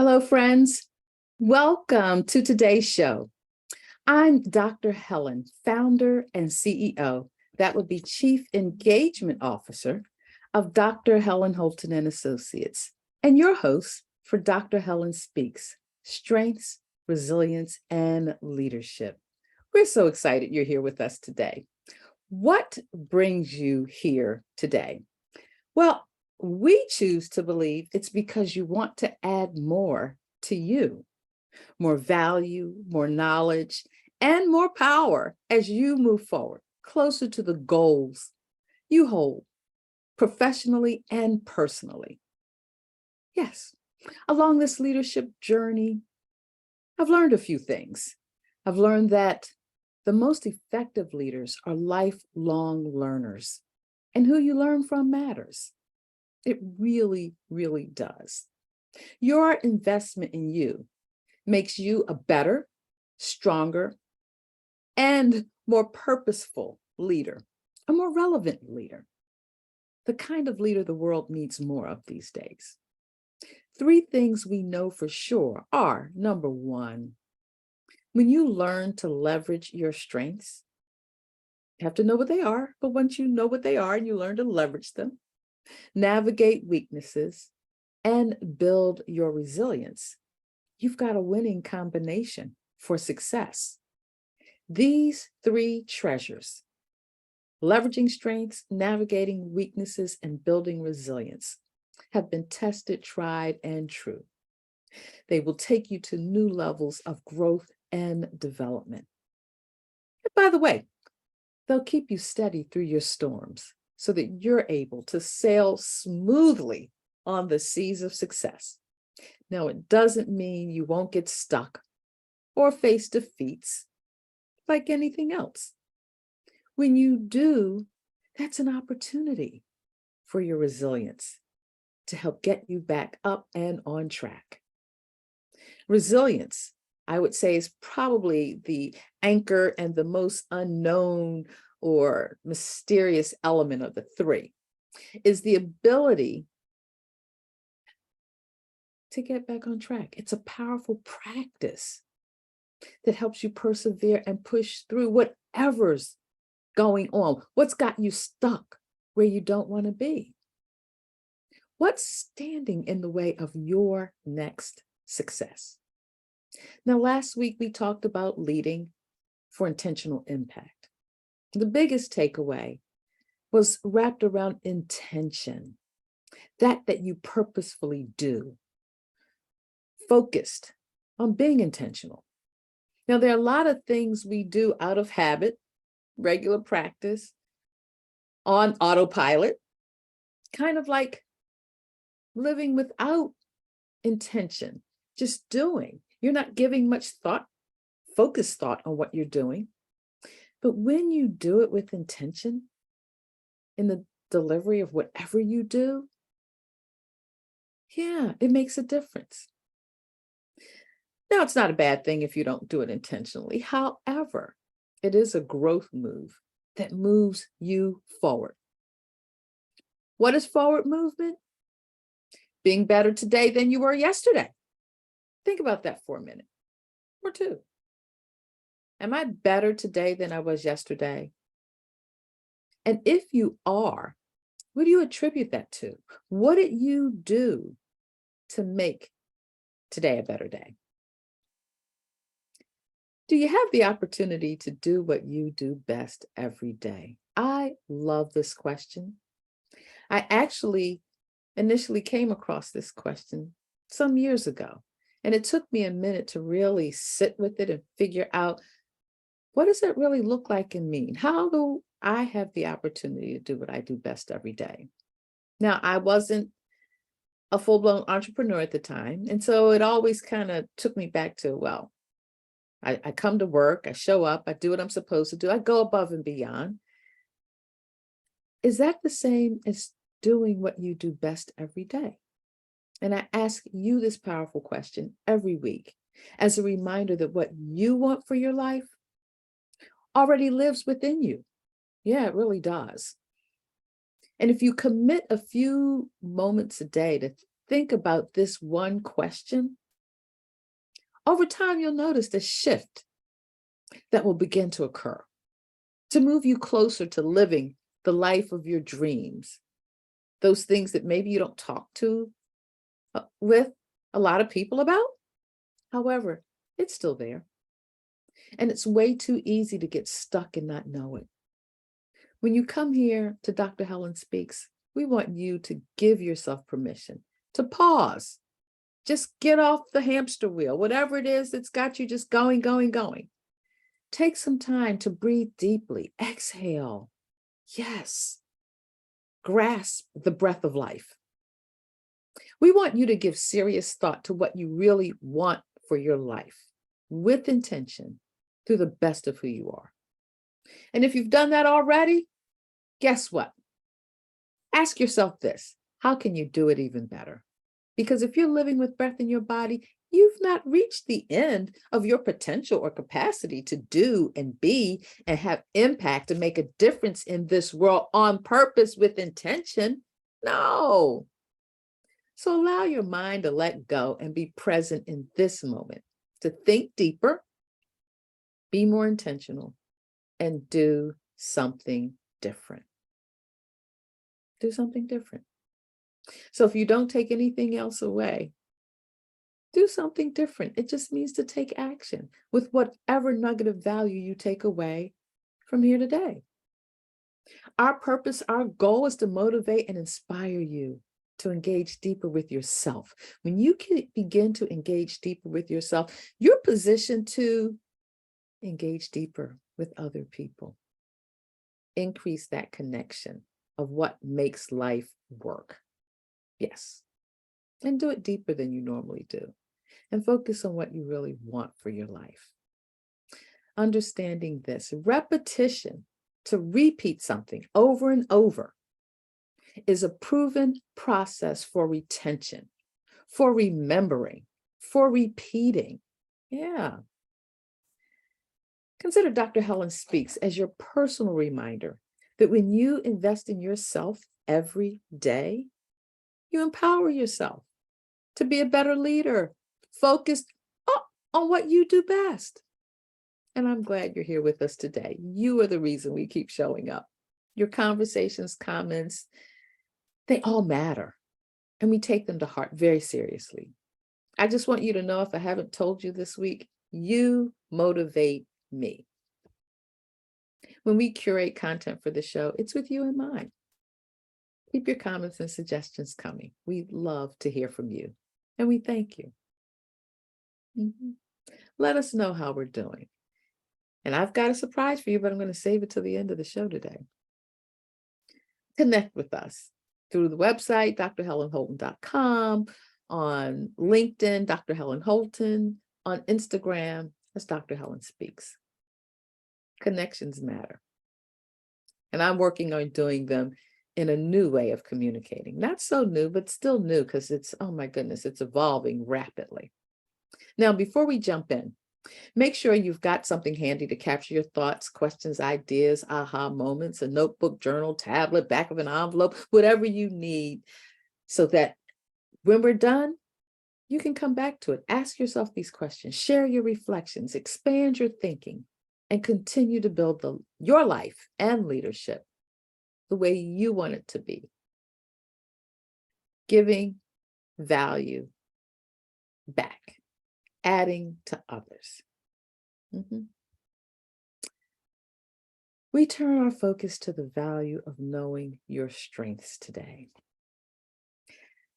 Hello, friends. Welcome to today's show. I'm Dr. Helen, founder and CEO, that would be Chief Engagement Officer of Dr. Helen Holton and Associates, and your host for Dr. Helen Speaks, Strengths, Resilience, and Leadership. We're so excited you're here with us today. What brings you here today? Well, we choose to believe it's because you want to add more to you, more value, more knowledge, and more power as you move forward, closer to the goals you hold professionally and personally. Yes, along this leadership journey, I've learned a few things. I've learned that the most effective leaders are lifelong learners, and who you learn from matters. It really, really does. Your investment in you makes you a better, stronger, and more purposeful leader, a more relevant leader, the kind of leader the world needs more of these days. 3 things we know for sure are, number 1, when you learn to leverage your strengths, you have to know what they are, but once you know what they are and you learn to leverage them, navigate weaknesses, and build your resilience, you've got a winning combination for success. These 3 treasures, leveraging strengths, navigating weaknesses, and building resilience, have been tested, tried, and true. They will take you to new levels of growth and development. And by the way, they'll keep you steady through your storms so that you're able to sail smoothly on the seas of success. Now, it doesn't mean you won't get stuck or face defeats like anything else. When you do, that's an opportunity for your resilience to help get you back up and on track. Resilience, I would say, is probably the anchor and the most unknown or mysterious element of the 3, is the ability to get back on track. It's a powerful practice that helps you persevere and push through whatever's going on, what's got you stuck where you don't want to be. What's standing in the way of your next success? Now, last week we talked about leading for intentional impact. The biggest takeaway was wrapped around intention, that you purposefully do, focused on being intentional. Now, there are a lot of things we do out of habit, regular practice, on autopilot, kind of like living without intention, just doing. You're not giving much thought, focused thought on what you're doing. But when you do it with intention in the delivery of whatever you do, yeah, it makes a difference. Now, it's not a bad thing if you don't do it intentionally. However, it is a growth move that moves you forward. What is forward movement? Being better today than you were yesterday. Think about that for a minute or 2. Am I better today than I was yesterday? And if you are, what do you attribute that to? What did you do to make today a better day? Do you have the opportunity to do what you do best every day? I love this question. I actually initially came across this question some years ago, and it took me a minute to really sit with it and figure out, what does it really look like and mean? How do I have the opportunity to do what I do best every day? Now, I wasn't a full-blown entrepreneur at the time, and so it always kind of took me back to, well, I come to work, I show up, I do what I'm supposed to do, I go above and beyond. Is that the same as doing what you do best every day? And I ask you this powerful question every week as a reminder that what you want for your life already lives within you. Yeah, it really does. And if you commit a few moments a day to think about this one question, over time, you'll notice the shift that will begin to occur to move you closer to living the life of your dreams. Those things that maybe you don't talk with a lot of people about. However, it's still there. And it's way too easy to get stuck and not know it. When you come here to Dr. Helen Speaks, we want you to give yourself permission to pause. Just get off the hamster wheel, whatever it is that's got you just going. Take some time to breathe deeply. Exhale. Yes. Grasp the breath of life. We want you to give serious thought to what you really want for your life with intention through the best of who you are. And if you've done that already, guess what? Ask yourself this: how can you do it even better? Because if you're living with breath in your body, you've not reached the end of your potential or capacity to do and be and have impact and make a difference in this world on purpose with intention. No. So allow your mind to let go and be present in this moment, to think deeper, be more intentional, and do something different. Do something different. So if you don't take anything else away, do something different. It just means to take action with whatever nugget of value you take away from here today. Our purpose, our goal is to motivate and inspire you to engage deeper with yourself. When you can begin to engage deeper with yourself, you're positioned to engage deeper with other people. Increase that connection of what makes life work. Yes. And do it deeper than you normally do. And focus on what you really want for your life. Understanding this, repetition, to repeat something over and over, is a proven process for retention, for remembering, for repeating. Yeah. Consider Dr. Helen Speaks as your personal reminder that when you invest in yourself every day, you empower yourself to be a better leader, focused on what you do best. And I'm glad you're here with us today. You are the reason we keep showing up. Your conversations, comments, they all matter. And we take them to heart very seriously. I just want you to know, if I haven't told you this week, you motivate me. When we curate content for the show, it's with you in mind. Keep your comments and suggestions coming. We love to hear from you, and we thank you. Let us know how we're doing. And I've got a surprise for you, but I'm going to save it to the end of the show today. Connect with us through the website, drhelenholton.com, on LinkedIn, Dr. Helen Holton, on Instagram, as Dr. Helen Speaks. Connections matter. And I'm working on doing them in a new way of communicating. Not so new, but still new, because it's, oh my goodness, it's evolving rapidly. Now, before we jump in, make sure you've got something handy to capture your thoughts, questions, ideas, aha moments, a notebook, journal, tablet, back of an envelope, whatever you need, so that when we're done, you can come back to it. Ask yourself these questions, share your reflections, expand your thinking, and continue to build your life and leadership the way you want it to be. Giving value back, adding to others. We turn our focus to the value of knowing your strengths today.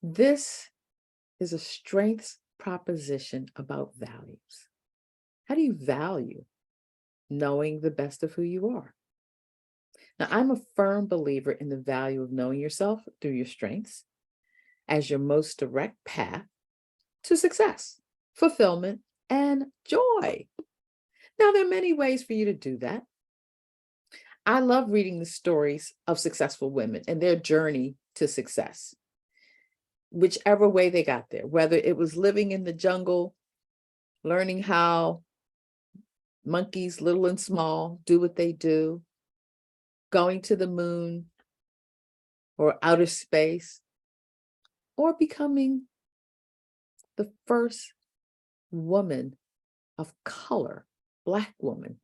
This is a strengths proposition about values. How do you value knowing the best of who you are? Now, I'm a firm believer in the value of knowing yourself through your strengths as your most direct path to success, fulfillment, and joy. Now, there are many ways for you to do that. I love reading the stories of successful women and their journey to success, whichever way they got there, whether it was living in the jungle, learning how monkeys, little and small, do what they do, going to the moon or outer space, or becoming the first woman of color, Black woman,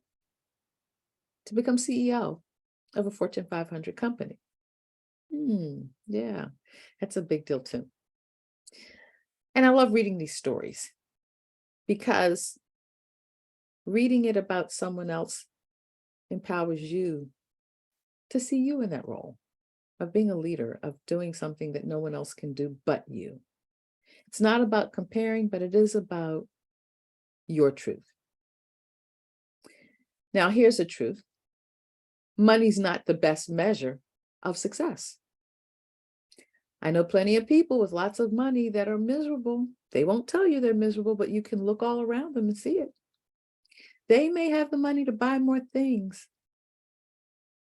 to become CEO of a Fortune 500 company. Yeah, that's a big deal too. And I love reading these stories because reading it about someone else empowers you to see you in that role of being a leader, of doing something that no one else can do but you. It's not about comparing, but it is about your truth. Now, here's the truth. Money's not the best measure of success. I know plenty of people with lots of money that are miserable. They won't tell you they're miserable, but you can look all around them and see it. They may have the money to buy more things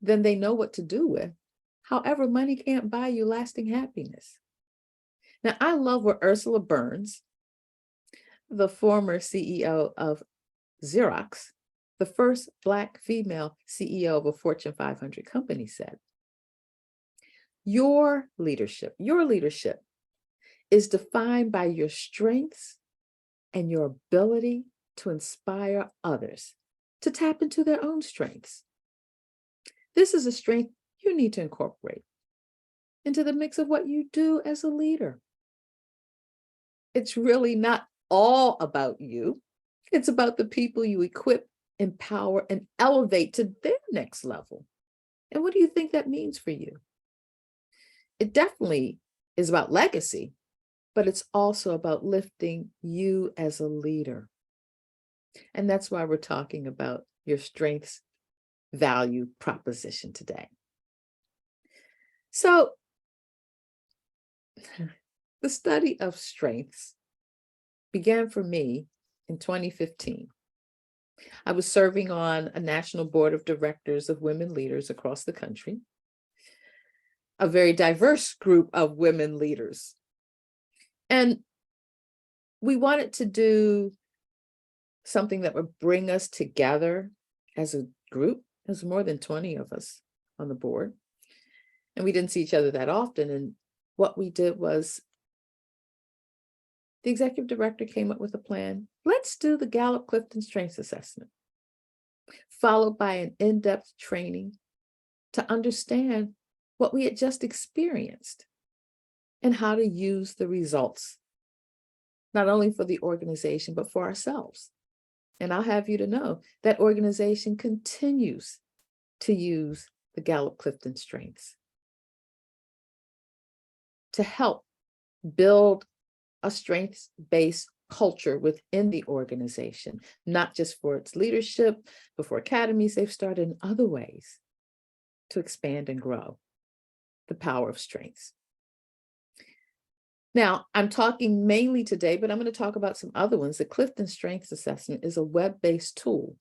than they know what to do with. However, money can't buy you lasting happiness. Now, I love what Ursula Burns, the former CEO of Xerox, the first Black female CEO of a Fortune 500 company, said. Your leadership is defined by your strengths and your ability to inspire others to tap into their own strengths. This is a strength you need to incorporate into the mix of what you do as a leader. It's really not all about you. It's about the people you equip, empower, and elevate to their next level. And what do you think that means for you? It definitely is about legacy, but it's also about lifting you as a leader. And that's why we're talking about your strengths value proposition today. So the study of strengths began for me in 2015. I was serving on a national board of directors of women leaders across the country, a very diverse group of women leaders. And we wanted to do something that would bring us together as a group. There's more than 20 of us on the board. And we didn't see each other that often. And what we did was the executive director came up with a plan. Let's do the Gallup-Clifton Strengths Assessment, followed by an in-depth training to understand what we had just experienced and how to use the results, not only for the organization, but for ourselves. And I'll have you to know that organization continues to use the Gallup-Clifton Strengths to help build a strengths-based culture within the organization, not just for its leadership, but for academies they've started in other ways to expand and grow the power of strengths. Now, I'm talking mainly today, but I'm going to talk about some other ones. The Clifton Strengths Assessment is a web-based tool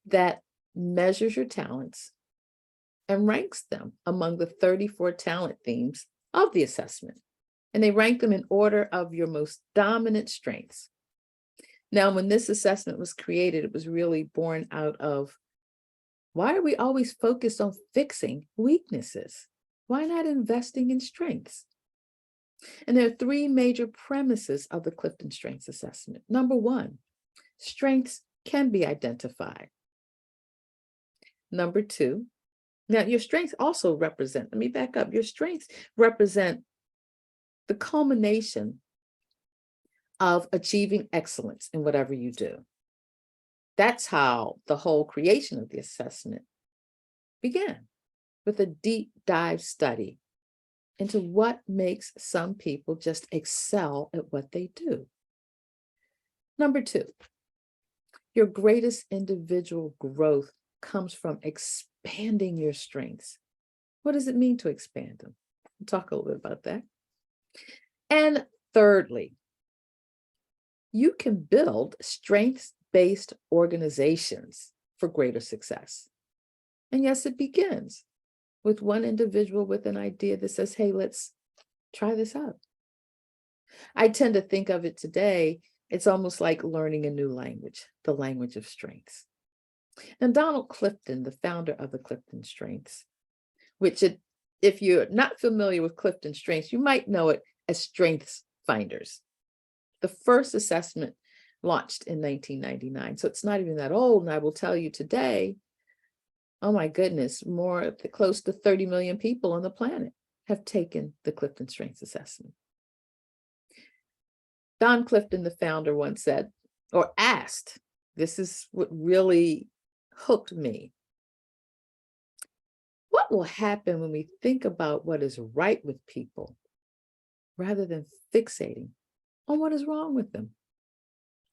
that measures your talents and ranks them among the 34 talent themes of the assessment. And they rank them in order of your most dominant strengths. Now, when this assessment was created, it was really born out of, why are we always focused on fixing weaknesses? Why not investing in strengths? And there are three major premises of the Clifton Strengths Assessment. Number one, strengths can be identified. Number two, now your strengths also represent, let me back up, your strengths represent the culmination of achieving excellence in whatever you do. That's how the whole creation of the assessment began, with a deep dive study into what makes some people just excel at what they do. Number two, your greatest individual growth comes from expanding your strengths. What does it mean to expand them? We'll talk a little bit about that. And thirdly, you can build strengths-based organizations for greater success. And yes, it begins with one individual with an idea that says, hey, let's try this out. I tend to think of it today, it's almost like learning a new language, the language of strengths. And Donald Clifton, the founder of the Clifton Strengths, which if you're not familiar with Clifton Strengths, you might know it as Strengths Finders. The first assessment launched in 1999. So it's not even that old. And I will tell you today, oh my goodness, close to 30 million people on the planet have taken the Clifton Strengths Assessment. Don Clifton, the founder, once said, or asked, this is what really hooked me. What will happen when we think about what is right with people rather than fixating on what is wrong with them?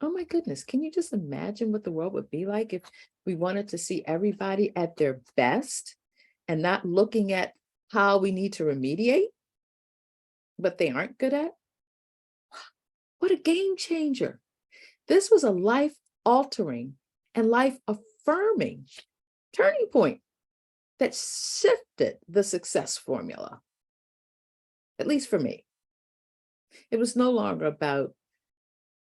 Oh my goodness, can you just imagine what the world would be like if we wanted to see everybody at their best and not looking at how we need to remediate what they aren't good at? What a game changer. This was a life-altering and life-affirming turning point that shifted the success formula, at least for me. It was no longer about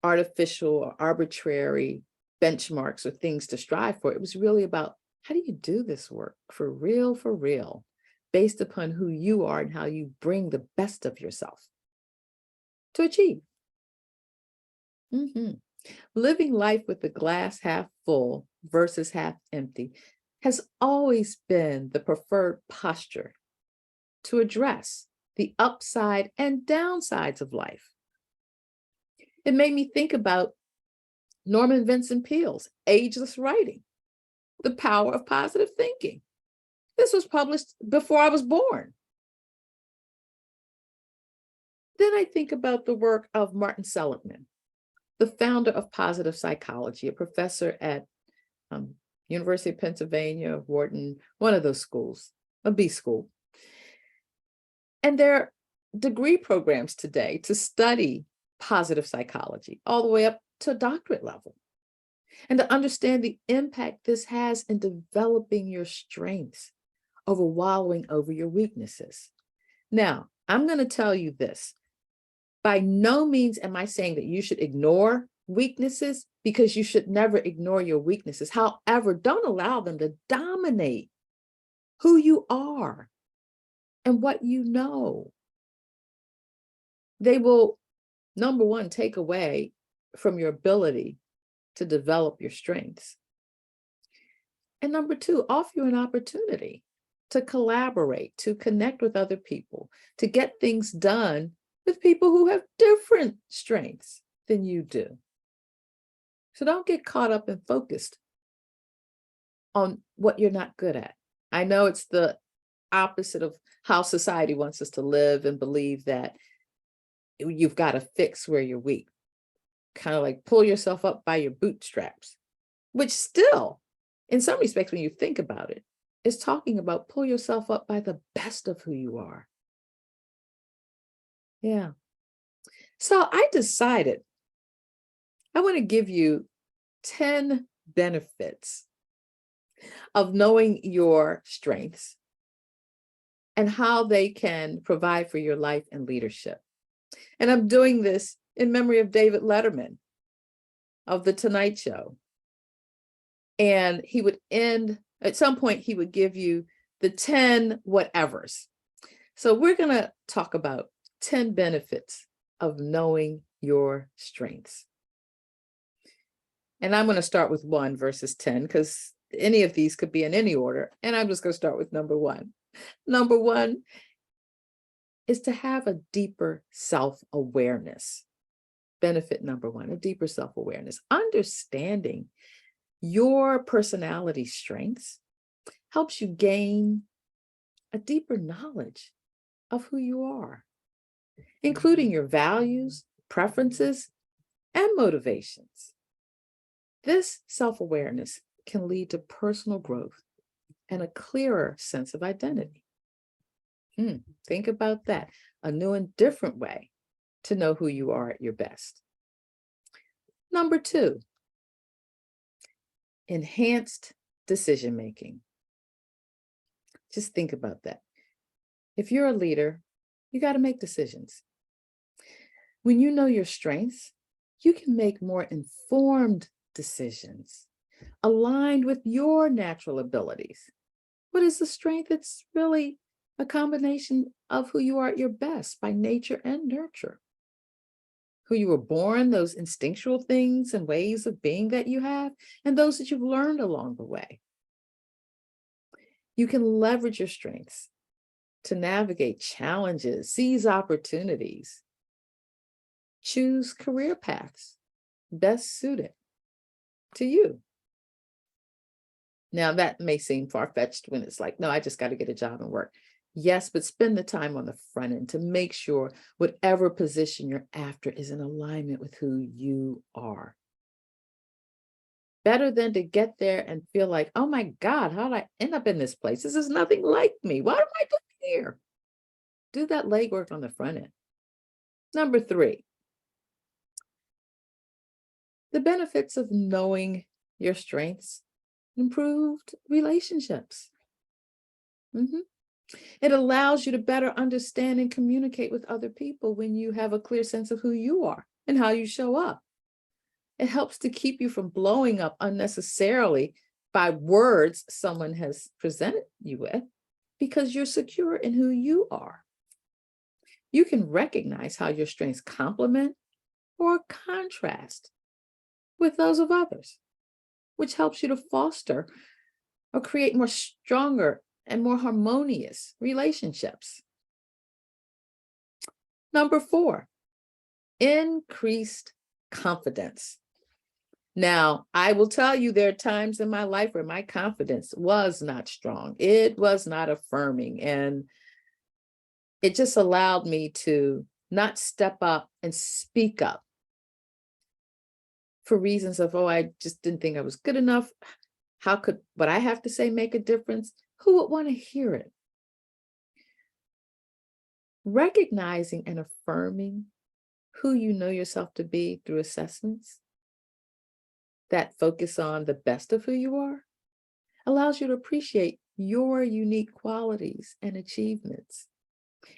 artificial or arbitrary benchmarks or things to strive for. It was really about, how do you do this work for real, based upon who you are and how you bring the best of yourself to achieve. Living life with the glass half full versus half empty has always been the preferred posture to address the upside and downsides of life. It made me think about Norman Vincent Peale's Ageless Writing, The Power of Positive Thinking. This was published before I was born. Then I think about the work of Martin Seligman, the founder of positive psychology, a professor at University of Pennsylvania, Wharton, one of those schools, a B school. And there are degree programs today to study positive psychology, all the way up to a doctorate level, and to understand the impact this has in developing your strengths over wallowing over your weaknesses. Now, I'm going to tell you this. By no means am I saying that you should ignore weaknesses, because you should never ignore your weaknesses. However, don't allow them to dominate who you are and what you know. They will, number one, take away from your ability to develop your strengths. And number two, offer you an opportunity to collaborate, to connect with other people, to get things done with people who have different strengths than you do. So don't get caught up and focused on what you're not good at. I know it's the opposite of how society wants us to live and believe that you've got to fix where you're weak. Kind of like pull yourself up by your bootstraps, which still, in some respects, when you think about it, is talking about pull yourself up by the best of who you are. Yeah. So I decided I want to give you 10 benefits of knowing your strengths and how they can provide for your life and leadership. And I'm doing this in memory of David Letterman of The Tonight Show. And he would end, at some point, he would give you the 10 whatevers. So we're going to talk about 10 benefits of knowing your strengths. And I'm going to start with 1 versus 10, because any of these could be in any order. And I'm just going to start with number 1. Number 1 is to have a deeper self-awareness. Benefit number 1, a deeper self-awareness. Understanding your personality strengths helps you gain a deeper knowledge of who you are, including your values, preferences, and motivations. This self-awareness can lead to personal growth and a clearer sense of identity. Think about that. A new and different way to know who you are at your best. Number 2, enhanced decision-making. Just think about that. If you're a leader, you got to make decisions. When you know your strengths, you can make more informed decisions aligned with your natural abilities. What is the strength? It's really a combination of who you are at your best by nature and nurture. who you were born, those instinctual things and ways of being that you have, and those that you've learned along the way. You can leverage your strengths to navigate challenges, seize opportunities, choose career paths best suited to you. Now, that may seem far-fetched when it's like, no, I just got to get a job and work. Yes, but spend the time on the front end to make sure whatever position you're after is in alignment with who you are. Better than to get there and feel like, oh my God, how did I end up in this place? This is nothing like me. What am I doing here? Do that legwork on the front end. Number 3, the benefits of knowing your strengths, improved relationships. It allows you to better understand and communicate with other people when you have a clear sense of who you are and how you show up. It helps to keep you from blowing up unnecessarily by words someone has presented you with, because you're secure in who you are. You can recognize how your strengths complement or contrast with those of others, which helps you to foster or create more stronger and more harmonious relationships. Number 4, increased confidence. Now, I will tell you, there are times in my life where my confidence was not strong. It was not affirming. And it just allowed me to not step up and speak up for reasons of, oh, I just didn't think I was good enough. How could what I have to say make a difference? Who would want to hear it? Recognizing and affirming who you know yourself to be through assessments that focus on the best of who you are allows you to appreciate your unique qualities and achievements.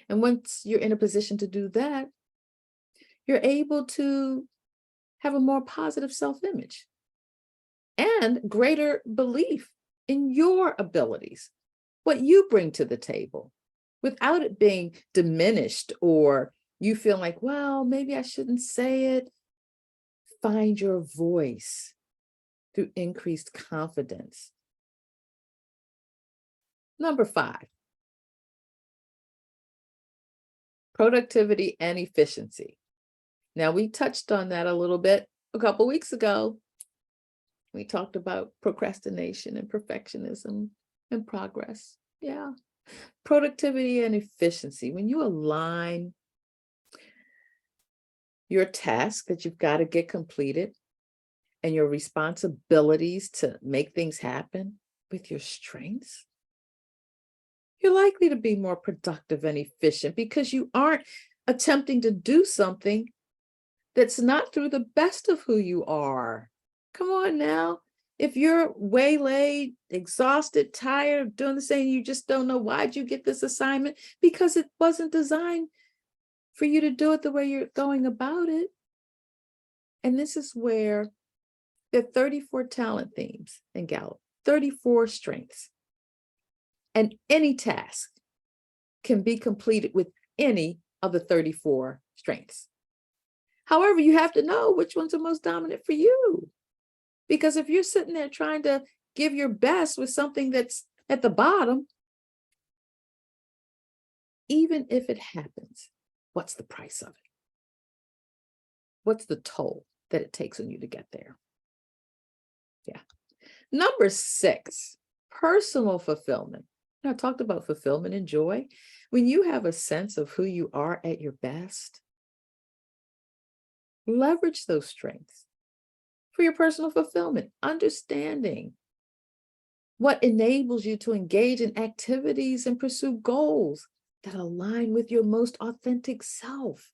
And once you're in a position to do that, you're able to have a more positive self-image and greater belief in your abilities, what you bring to the table, without it being diminished or you feel like, well, maybe I shouldn't say it. Find your voice through increased confidence. Number 5, productivity and efficiency. Now, we touched on that a little bit a couple weeks ago. We talked about procrastination and perfectionism and progress. Yeah. Productivity and efficiency. When you align your task that you've got to get completed and your responsibilities to make things happen with your strengths, you're likely to be more productive and efficient because you aren't attempting to do something that's not through the best of who you are. Come on now. If you're waylaid, exhausted, tired, doing the same, you just don't know, why'd you get this assignment? Because it wasn't designed for you to do it the way you're going about it. And this is where there are 34 talent themes in Gallup, 34 strengths. And any task can be completed with any of the 34 strengths. However, you have to know which ones are most dominant for you. Because if you're sitting there trying to give your best with something that's at the bottom, even if it happens, what's the price of it? What's the toll that it takes on you to get there? Yeah. Number 6, personal fulfillment. I talked about fulfillment and joy. When you have a sense of who you are at your best, leverage those strengths for your personal fulfillment, understanding what enables you to engage in activities and pursue goals that align with your most authentic self.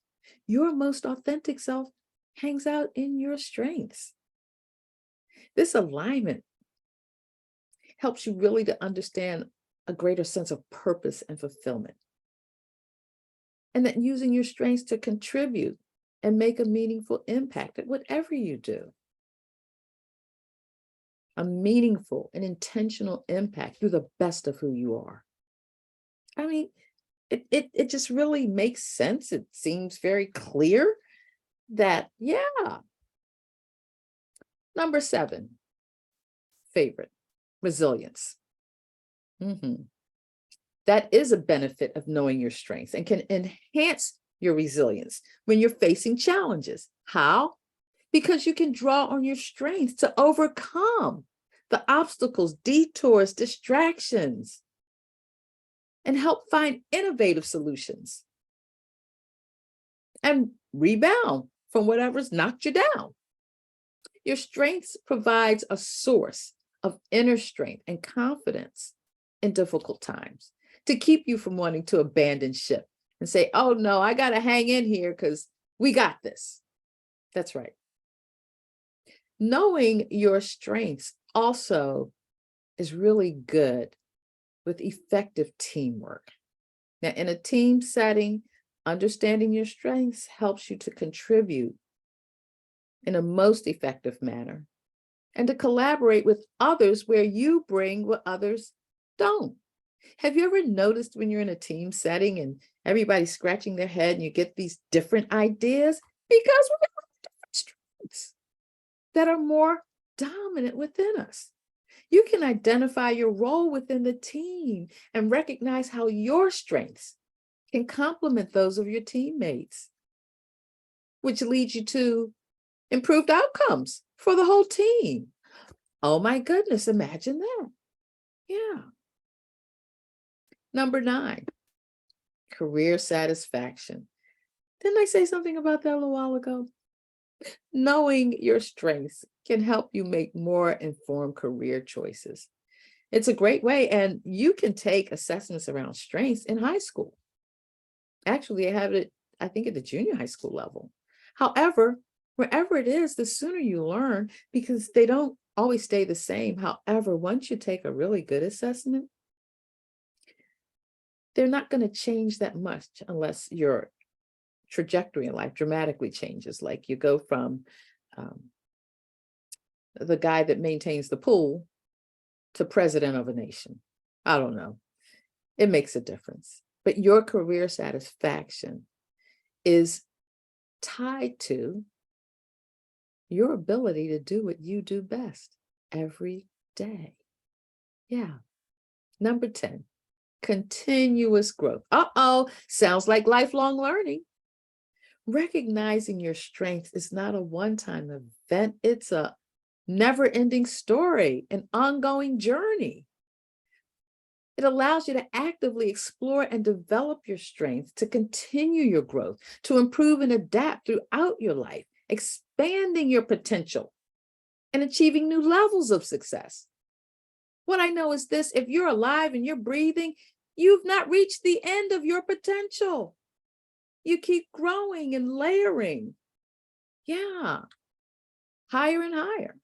Your most authentic self hangs out in your strengths. This alignment helps you really to understand a greater sense of purpose and fulfillment. And that using your strengths to contribute and make a meaningful impact at whatever you do. A meaningful and intentional impact through the best of who you are. I mean, it just really makes sense. It seems very clear. that, yeah. Number 7, favorite, resilience. That is a benefit of knowing your strengths and can enhance your resilience when you're facing challenges. How? Because you can draw on your strengths to overcome the obstacles, detours, distractions, and help find innovative solutions and rebound from whatever's knocked you down. Your strengths provides a source of inner strength and confidence in difficult times to keep you from wanting to abandon ship and say, oh no, I got to hang in here because we got this. That's right. Knowing your strengths also is really good with effective teamwork. Now, in a team setting, understanding your strengths helps you to contribute in a most effective manner and to collaborate with others where you bring what others don't. Have you ever noticed when you're in a team setting and everybody's scratching their head and you get these different ideas? Because we have different strengths that are more dominant within us. You can identify your role within the team and recognize how your strengths can complement those of your teammates, which leads you to improved outcomes for the whole team. Oh my goodness, imagine that. Yeah. Number 9, career satisfaction. Didn't I say something about that a little while ago? Knowing your strengths can help you make more informed career choices. It's a great way, and you can take assessments around strengths in high school. Actually, I have it, I think, at the junior high school level. However, wherever it is, the sooner you learn, because they don't always stay the same. However, once you take a really good assessment, they're not going to change that much unless your trajectory in life dramatically changes. Like you go from the guy that maintains the pool to president of a nation. I don't know. It makes a difference. But your career satisfaction is tied to your ability to do what you do best every day. Yeah. Number 10, continuous growth. Sounds like lifelong learning. Recognizing your strengths is not a one-time event. It's a never-ending story, an ongoing journey. It allows you to actively explore and develop your strengths, to continue your growth, to improve and adapt throughout your life, expanding your potential and achieving new levels of success. What I know is this: if you're alive and you're breathing, you've not reached the end of your potential. You keep growing and layering. Yeah, higher and higher.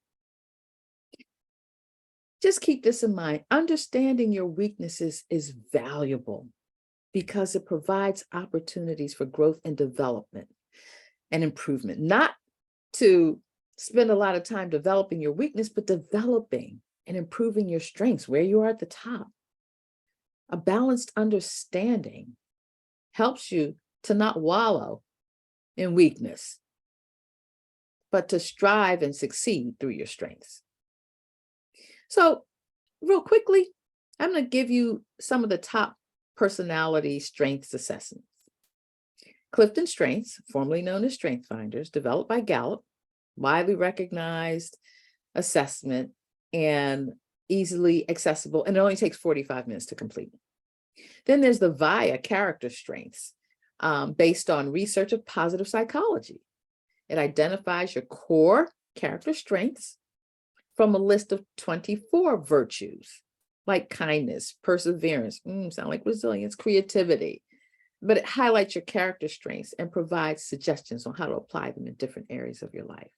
Just keep this in mind. Understanding your weaknesses is valuable because it provides opportunities for growth and development and improvement. Not to spend a lot of time developing your weakness, but developing and improving your strengths where you are at the top. A balanced understanding helps you to not wallow in weakness, but to strive and succeed through your strengths. So real quickly, I'm going to give you some of the top personality strengths assessments. Clifton Strengths, formerly known as Strength Finders, developed by Gallup, widely recognized assessment and easily accessible, and it only takes 45 minutes to complete. Then there's the VIA character strengths, based on research of positive psychology. It identifies your core character strengths from a list of 24 virtues, like kindness, perseverance, sound like resilience, creativity. But it highlights your character strengths and provides suggestions on how to apply them in different areas of your life.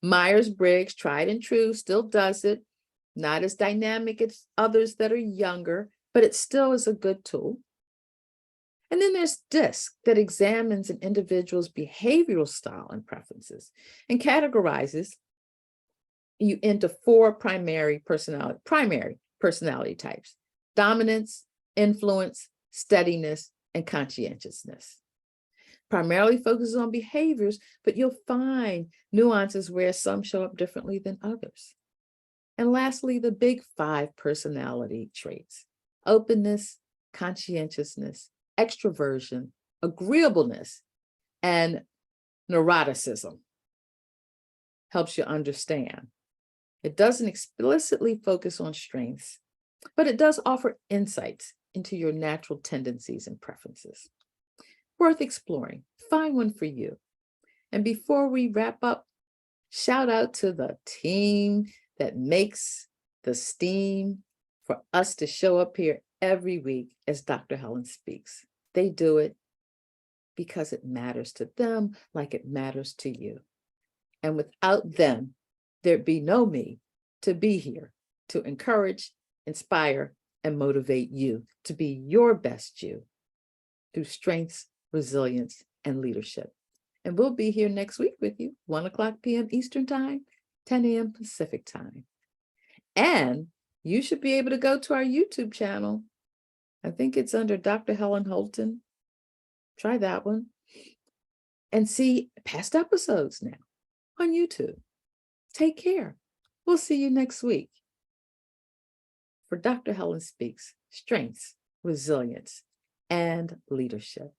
Myers-Briggs, tried and true, still does it. Not as dynamic as others that are younger, but it still is a good tool. And then there's DISC, that examines an individual's behavioral style and preferences and categorizes you into 4 primary personality types: dominance, influence, steadiness, and conscientiousness. primarily focuses on behaviors, but you'll find nuances where some show up differently than others. And lastly, the big 5 personality traits: openness, conscientiousness, extroversion, agreeableness, and neuroticism. Helps you understand. It doesn't explicitly focus on strengths, but it does offer insights into your natural tendencies and preferences. Worth exploring. Find one for you. And before we wrap up, shout out to the team that makes the steam for us to show up here every week as Dr. Helen Speaks. They do it because it matters to them like it matters to you. And without them, there'd be no me to be here to encourage, inspire, and motivate you to be your best you through strengths, resilience, and leadership. And we'll be here next week with you, 1:00 p.m. Eastern Time, 10 a.m. Pacific Time. And you should be able to go to our YouTube channel. I think it's under Dr. Helen Holton. Try that one. And see past episodes now on YouTube. Take care. We'll see you next week for Dr. Helen Speaks, Strengths, Resilience, and Leadership.